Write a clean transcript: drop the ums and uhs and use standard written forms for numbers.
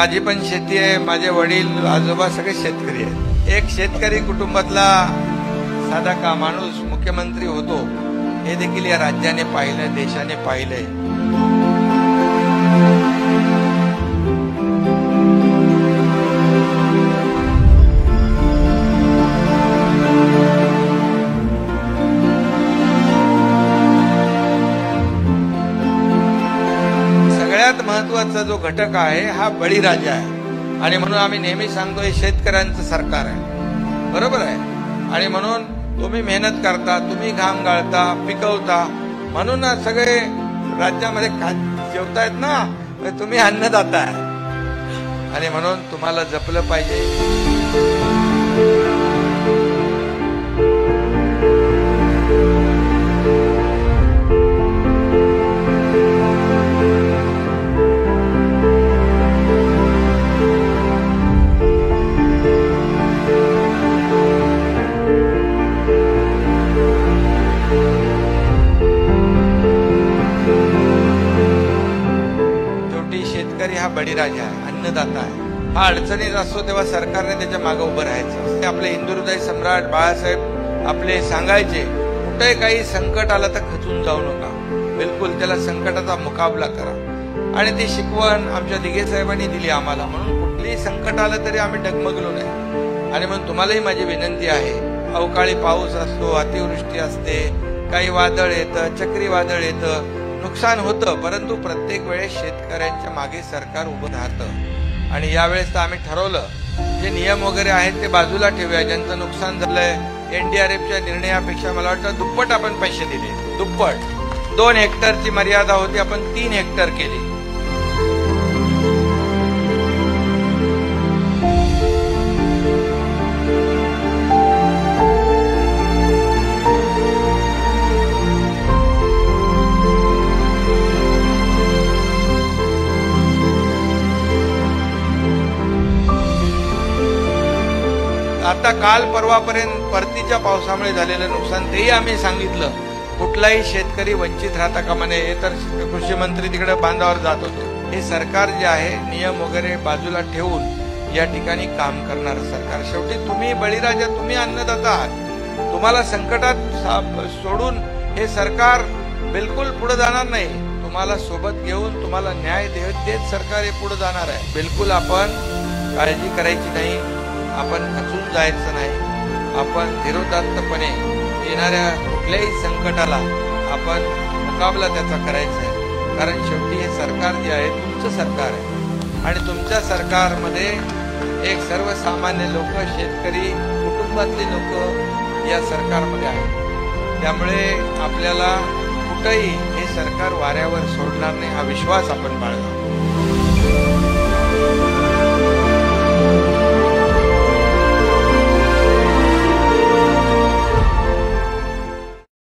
माझी पण शेती आहे, माझे वडील आजोबा सगळे शेतकरी आहेत। एक शेतकरी कुटुंबातला साधा का माणूस मुख्यमंत्री होतो हे देखील या राज्याने पाहिलं, देशाने पाहिलंय। सगळ्यात महत्त्वाचा जो घटक आहे हा बळीराजा आहे आणि म्हणून आम्ही नेहमी सांगतो हे शेतकऱ्यांचं सरकार आहे, बरोबर आहे। आणि म्हणून तुम्ही मेहनत करता, तुम्ही घाम गाळता, पिकवता, म्हणून सगळे राज्यामध्ये जेवतायत ना, तुम्ही अन्नदाता आहे आणि म्हणून तुम्हाला जपलं पाहिजे। शेतकरी हा बळीराजा आहे, अन्नदाता आहे। हा अडचणीत असतो तेव्हा सरकारने त्याच्या मागे उभं राहायचं। आपले हिंदू हृदय सम्राट बाळासाहेब आपले सांगायचे, कुठे काही संकट आलं तर खचून जाऊ नका, बिलकुल त्याला संकटाचा मुकाबला करा। आणि ती शिकवण आमच्या दिघे साहेबांनी दिली आम्हाला, म्हणून कुठलीही संकट आलं तरी आम्ही डगमगलो नाही। आणि म्हणून तुम्हालाही माझी विनंती आहे, अवकाळी पाऊस असतो, अतिवृष्टी असते, काही वादळ येतं, चक्रीवादळ येतं, नुकसान होतं, परंतु प्रत्येक वेळेस शेतकऱ्यांच्या मागे सरकार उभं राहतं। आणि यावेळेस तर आम्ही ठरवलं, जे नियम वगैरे आहेत ते बाजूला ठेवूया। ज्यांचं नुकसान झालंय एनडीआरएफच्या निर्णयापेक्षा मला वाटतं दुप्पट आपण पैसे दिले, दुप्पट। 2 हेक्टरची मर्यादा होती, आपण 3 हेक्टर केली। आता काल परवापर्यंत परतीच्या पावसामुळे झालेलं नुकसान तेही आम्ही सांगितलं। कुठलाही शेतकरी वंचित राहता कामा नये। हे तर कृषी मंत्री तिकडे बांधावर जात होते। हे सरकार जे आहे नियम वगैरे बाजूला ठेवून या ठिकाणी काम करणारं सरकार। शेवटी तुम्ही बळीराजा, तुम्ही अन्नदाता आहात, तुम्हाला संकटात सोडून हे सरकार बिलकुल पुढे जाणार नाही। तुम्हाला सोबत घेऊन तुम्हाला न्याय देत सरकार हे पुढे जाणार आहे। बिलकुल आपण काळजी करायची नाही, आपण खचून जायचं नाही, आपण धीरोदात्तपणे येणाऱ्या कुठल्याही संकटाला आपण मुकाबला त्याचा करायचा आहे। कारण शेवटी हे सरकार जे आहे तुमचं सरकार आहे आणि तुमच्या सरकारमध्ये एक सर्वसामान्य लोक, शेतकरी कुटुंबातले लोक या सरकारमध्ये आहेत। त्यामुळे आपल्याला कुठेही हे सरकार वाऱ्यावर सोडणार नाही हा विश्वास आपण बाळगा।